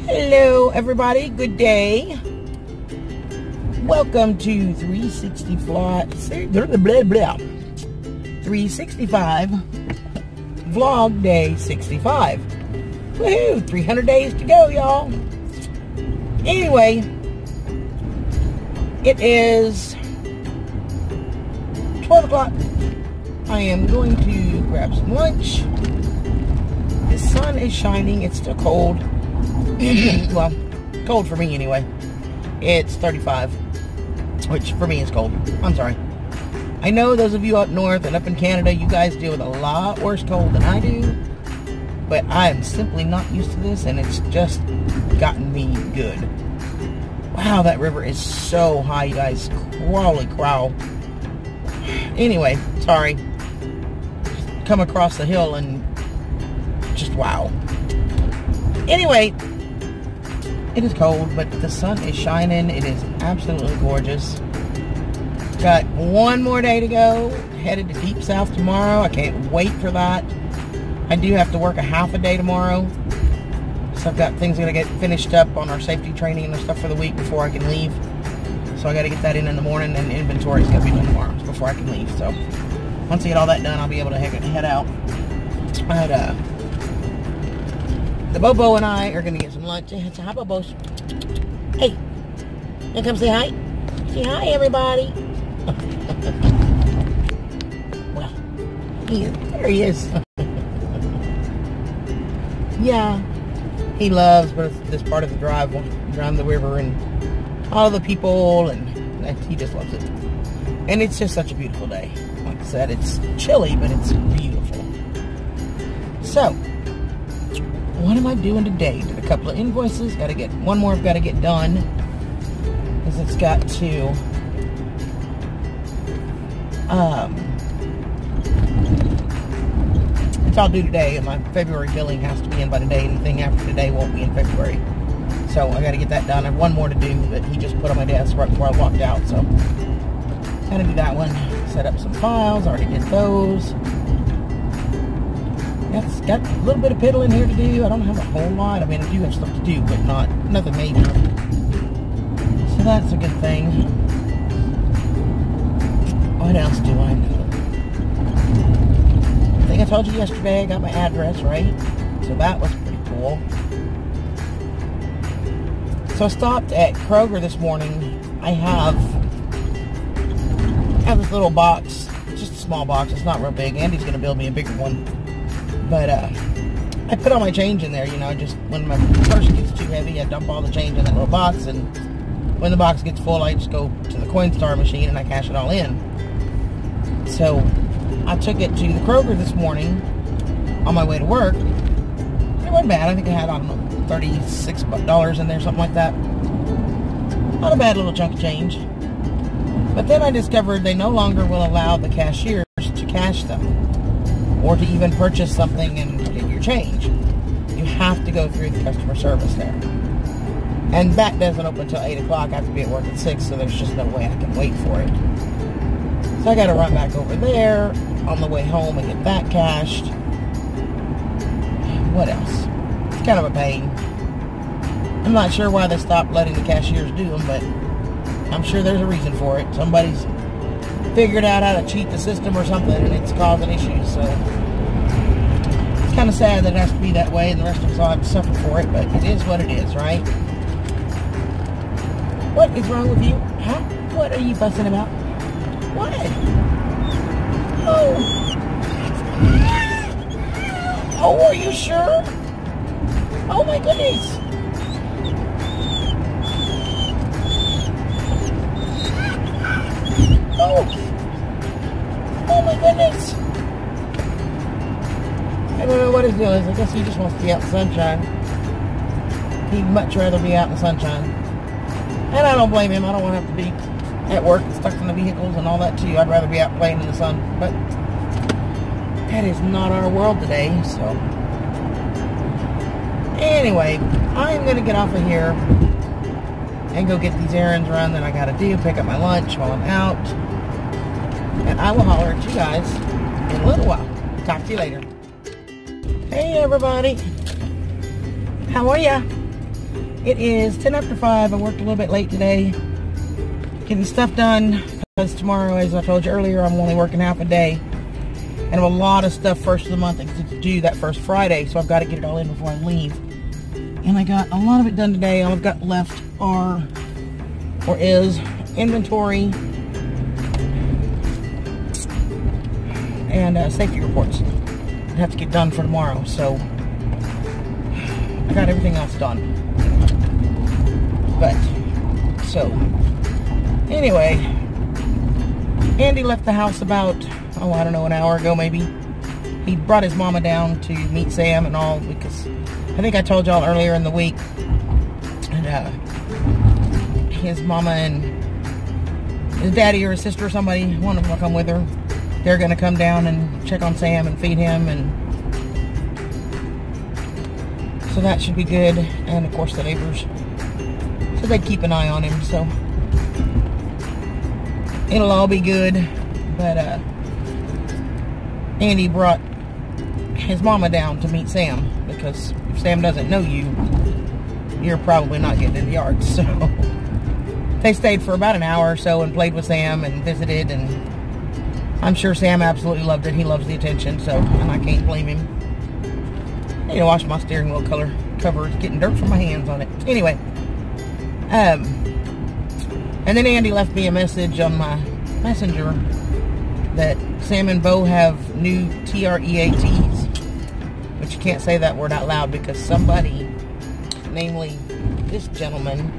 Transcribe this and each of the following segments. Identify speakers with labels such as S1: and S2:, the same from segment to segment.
S1: Hello everybody, good day. Welcome to 365 vlog day 65. Woohoo, 300 days to go, y'all. Anyway, it is 12 o'clock. I am going to grab some lunch. The sun is shining. It's still cold. Well, cold for me anyway. It's 35, which for me is cold. I'm sorry. I know those of you up north and up in Canada, you guys deal with a lot worse cold than I do. But I am simply not used to this, and it's just gotten me good. Wow, that river is so high, you guys. Crawly crawl. Anyway, sorry. Come across the hill and just wow. Anyway, it is cold, but the sun is shining. It is absolutely gorgeous. Got one more day to go. Headed to Deep South tomorrow. I can't wait for that. I do have to work a half a day tomorrow. So I've got things that I get finished up on our safety training and stuff for the week before I can leave. So I got to get that in the morning, and inventory is going to be done tomorrow before I can leave. So once I get all that done, I'll be able to head out. The Bobo and I are going to get some lunch. Say hi, Bobos. Hey, you come say hi. Say hi, everybody. Well, there he is. Yeah, he loves this part of the drive around the river and all the people, and he just loves it. And it's just such a beautiful day. Like I said, it's chilly, but it's beautiful. So, what am I doing today? Did a couple of invoices. Got to get one more. I've got to get done because it's got to. It's all due today, and my February billing has to be in by today. Anything after today won't be in February. So I got to get that done. I have one more to do that he just put on my desk right before I walked out. So got to do that one. Set up some files. Already did those. It's got a little bit of piddling here to do. I don't have a whole lot. I mean, I do have stuff to do, but nothing major. So that's a good thing. What else do I know? I think I told you yesterday I got my address, right? So that was pretty cool. So I stopped at Kroger this morning. I have this little box. It's just a small box. It's not real big. Andy's going to build me a bigger one. But I put all my change in there, you know, just when my purse gets too heavy, I dump all the change in that little box, and when the box gets full, I just go to the Coinstar machine and I cash it all in. So I took it to the Kroger this morning on my way to work. It wasn't bad. I think I had, I don't know, $36 in there, something like that. Not a bad little chunk of change. But then I discovered they no longer will allow the cashiers to cash them, or to even purchase something and get your change. You have to go through the customer service there. And that doesn't open until 8 o'clock. I have to be at work at 6, so there's just no way I can wait for it. So I got to run back over there on the way home and get that cashed. What else? It's kind of a pain. I'm not sure why they stopped letting the cashiers do them, but I'm sure there's a reason for it. Somebody's figured out how to cheat the system or something, and it's causing issues. So it's kind of sad that it has to be that way, and the rest of us all have to suffer for it, but it is what it is, right? What is wrong with you? Huh? What are you fussing about? What? Oh. Oh, are you sure? Oh my goodness. Oh. Oh my goodness. I don't know what his deal is. I guess he just wants to be out in the sunshine. He'd much rather be out in the sunshine. And I don't blame him. I don't want to have to be at work and stuck in the vehicles and all that too. I'd rather be out playing in the sun. But that is not our world today, so. Anyway, I'm going to get off of here and go get these errands run that I got to do. Pick up my lunch while I'm out. And I will holler at you guys in a little while. Talk to you later. Hey everybody. How are ya? It is 10 after 5. I worked a little bit late today, getting stuff done, because tomorrow, as I told you earlier, I'm only working half a day. And I have a lot of stuff first of the month to do that first Friday, so I've got to get it all in before I leave. And I got a lot of it done today. All I've got left is inventory and safety reports. I have to get done for tomorrow, so I got everything else done. But, so, anyway, Andy left the house about, oh, I don't know, an hour ago maybe. He brought his mama down to meet Sam and all, because I think I told y'all earlier in the week, and his mama and his daddy or his sister or somebody, one of them will come with her. They're going to come down and check on Sam and feed him, and so that should be good. And of course the neighbors, so they keep an eye on him, so it'll all be good. But Andy brought his mama down to meet Sam, because if Sam doesn't know you, you're probably not getting in the yard. So they stayed for about an hour or so and played with Sam and visited, and I'm sure Sam absolutely loved it. He loves the attention, so, and I can't blame him. I need to wash my steering wheel cover. It's getting dirt from my hands on it. Anyway, and then Andy left me a message on my messenger that Sam and Bo have new TREATs, but you can't say that word out loud because somebody, namely this gentleman,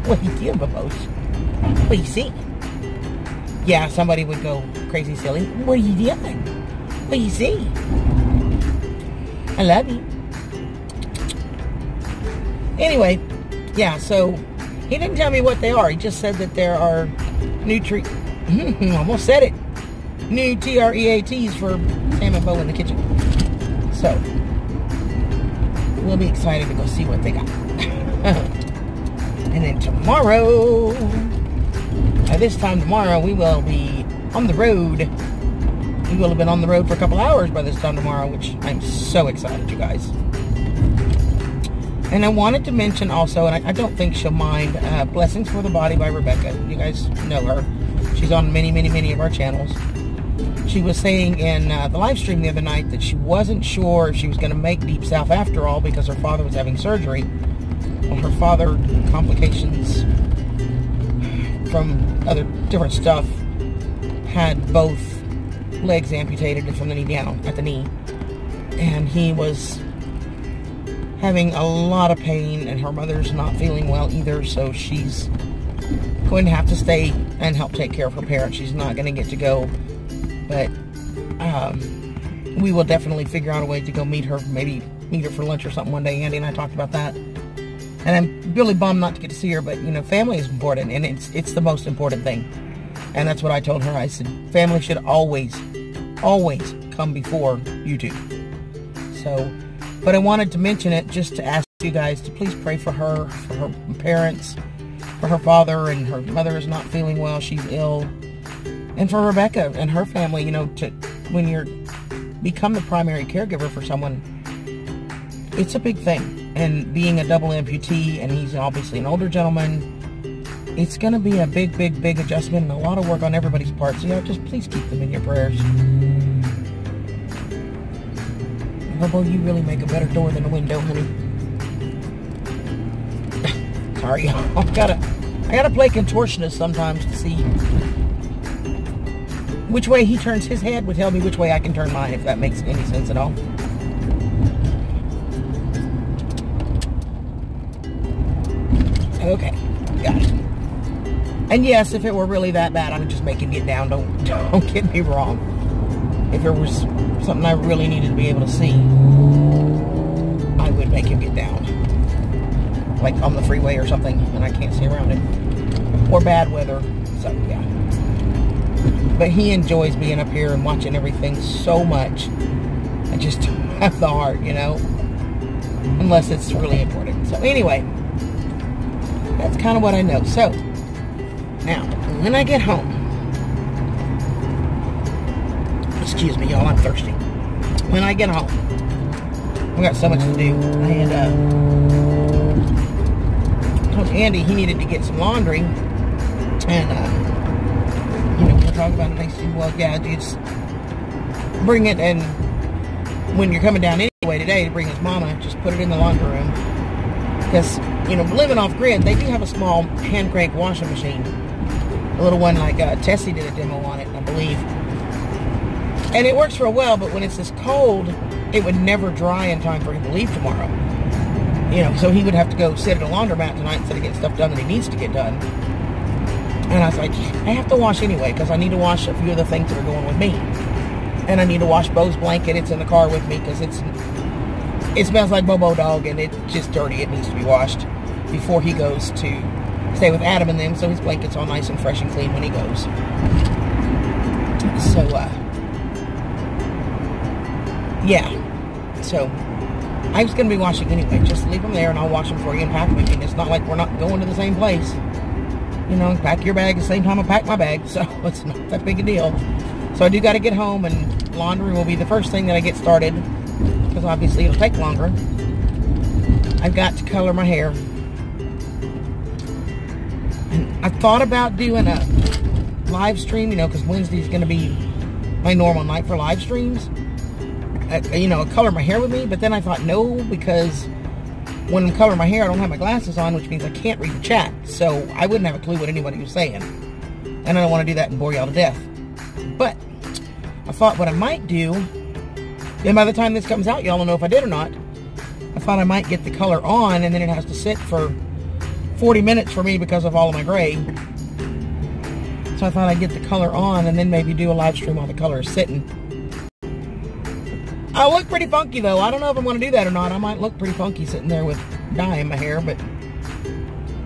S1: what do you give a most? What do you see? Yeah, somebody would go crazy silly. What are you doing? What do you see? I love you. Anyway, yeah, so he didn't tell me what they are. He just said that there are new almost said it. New TREATs for Sam and Bo in the kitchen. So, we'll be excited to go see what they got. And then tomorrow, this time tomorrow, we will be on the road. We will have been on the road for a couple hours by this time tomorrow, which I'm so excited, you guys. And I wanted to mention also, and I don't think she'll mind, Blessings for the Body by Rebecca. You guys know her. She's on many, many, many of our channels. She was saying in the live stream the other night that she wasn't sure if she was going to make Deep South after all because her father was having surgery. Well, her father, complications from other different stuff, had both legs amputated from the knee down, at the knee. And he was having a lot of pain, and her mother's not feeling well either, so she's going to have to stay and help take care of her parents. She's not going to get to go, but we will definitely figure out a way to go meet her, maybe meet her for lunch or something one day. Andy and I talked about that. And I'm really bummed not to get to see her, but, you know, family is important, and it's the most important thing. And that's what I told her. I said, family should always, always come before YouTube. So, but I wanted to mention it just to ask you guys to please pray for her parents, for her father, and her mother is not feeling well. She's ill. And for Rebecca and her family, you know, when you're become the primary caregiver for someone, it's a big thing. And being a double amputee, and he's obviously an older gentleman, it's going to be a big, big, big adjustment and a lot of work on everybody's part. So, yeah, just please keep them in your prayers. Bobo, you really make a better door than a window, honey. Sorry, I gotta play contortionist sometimes to see which way he turns his head would tell me which way I can turn mine, if that makes any sense at all. Okay, got it. And yes, if it were really that bad, I would just make him get down. Don't get me wrong. If there was something I really needed to be able to see, I would make him get down. Like on the freeway or something, and I can't see around it. Or bad weather, so yeah. But he enjoys being up here and watching everything so much. I just don't have the heart, you know. Unless it's really important. So anyway, that's kind of what I know. So, now, when I get home, excuse me, y'all, I'm thirsty. When I get home, We got so much to do. I had told Andy he needed to get some laundry. And, you know, we'll talk about it. And he said, well, yeah, just bring it. And when you're coming down anyway today to bring his mama, just put it in the laundry room. Because, you know, living off grid, they do have a small hand crank washing machine. A little one like Tessie did a demo on it, I believe. And it works real well, but when it's this cold, it would never dry in time for him to leave tomorrow. You know, so he would have to go sit at a laundromat tonight instead of getting stuff done that he needs to get done. And I was like, I have to wash anyway, because I need to wash a few of the things that are going with me. And I need to wash Bo's blanket. It's in the car with me, because it smells like Bobo dog, and it's just dirty. It needs to be washed before he goes to stay with Adam and them, so his blanket's all nice and fresh and clean when he goes. So, yeah. So, I was going to be washing anyway. Just leave them there, and I'll wash them for you and pack them. I mean, it's not like we're not going to the same place. You know, pack your bag at the same time I pack my bag, so it's not that big a deal. So I do got to get home, and laundry will be the first thing that I get started, because obviously it'll take longer. I've got to color my hair. And I thought about doing a live stream, you know, because Wednesday's going to be my normal night for live streams. You know, color my hair with me, but then I thought no, because when I'm coloring my hair, I don't have my glasses on, which means I can't read the chat, so I wouldn't have a clue what anybody was saying. And I don't want to do that and bore y'all to death. But I thought what I might do, and by the time this comes out, y'all will know if I did or not. I thought I might get the color on, and then it has to sit for 40 minutes for me because of all of my gray. So I thought I'd get the color on, and then maybe do a live stream while the color is sitting. I look pretty funky, though. I don't know if I'm going to do that or not. I might look pretty funky sitting there with dye in my hair, but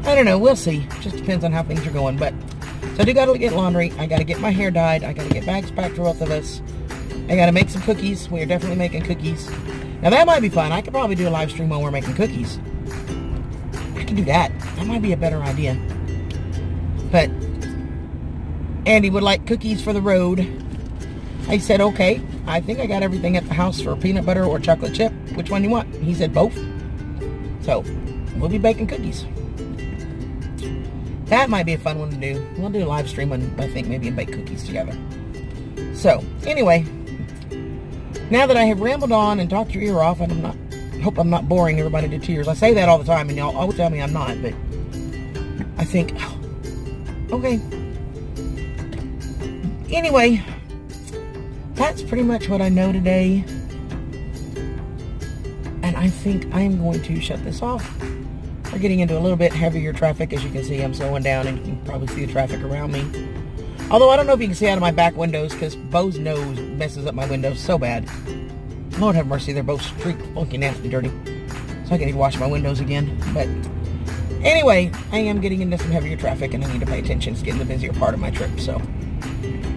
S1: I don't know. We'll see. Just depends on how things are going. But so I do got to get laundry. I got to get my hair dyed. I got to get bags packed for both of us. I got to make some cookies. We are definitely making cookies. Now, that might be fun. I could probably do a live stream while we're making cookies. I can do that. That might be a better idea. But Andy would like cookies for the road. I said, okay, I think I got everything at the house for peanut butter or chocolate chip. Which one do you want? He said both. So, we'll be baking cookies. That might be a fun one to do. We'll do a live stream and I think maybe bake cookies together. So, anyway, now that I have rambled on and talked your ear off, and I hope I'm not boring everybody to tears. I say that all the time, and y'all always tell me I'm not, but I think, oh, okay. Anyway, that's pretty much what I know today. And I think I'm going to shut this off. We're getting into a little bit heavier traffic. As you can see, I'm slowing down, and you can probably see the traffic around me. Although I don't know if you can see out of my back windows, because Bo's nose messes up my windows so bad. Lord have mercy, they're both streaked, funky, nasty, dirty. So I can need to wash my windows again. But anyway, I am getting into some heavier traffic, and I need to pay attention. It's getting the busier part of my trip, so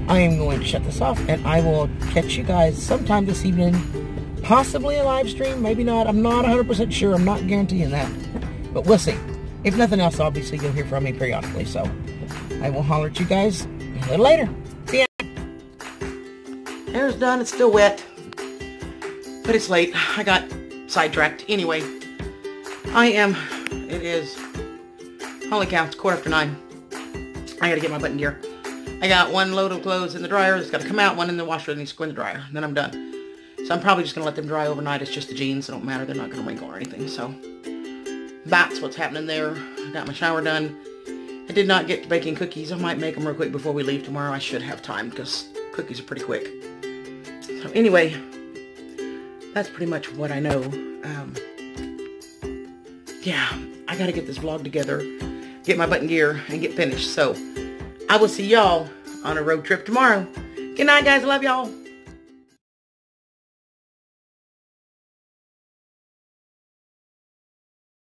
S1: I am going to shut this off, and I will catch you guys sometime this evening. Possibly a live stream, maybe not. I'm not 100% sure. I'm not guaranteeing that. But we'll see. If nothing else, obviously, you'll hear from me periodically. So I will holler at you guys a little later. See ya. Hair's done. It's still wet. But it's late. I got sidetracked. Anyway, it is, holy cow, it's 9:15. I gotta get my button gear. I got one load of clothes in the dryer. It's got to come out. One in the washer that needs to go in the dryer. Then I'm done. So I'm probably just going to let them dry overnight. It's just the jeans. It don't matter. They're not going to wrinkle or anything. So that's what's happening there. I got my shower done. I did not get to baking cookies. I might make them real quick before we leave tomorrow. I should have time because cookies are pretty quick. So anyway, that's pretty much what I know. Yeah, I got to get this vlog together, get my button gear, and get finished. So I will see y'all on a road trip tomorrow. Good night, guys. I love y'all.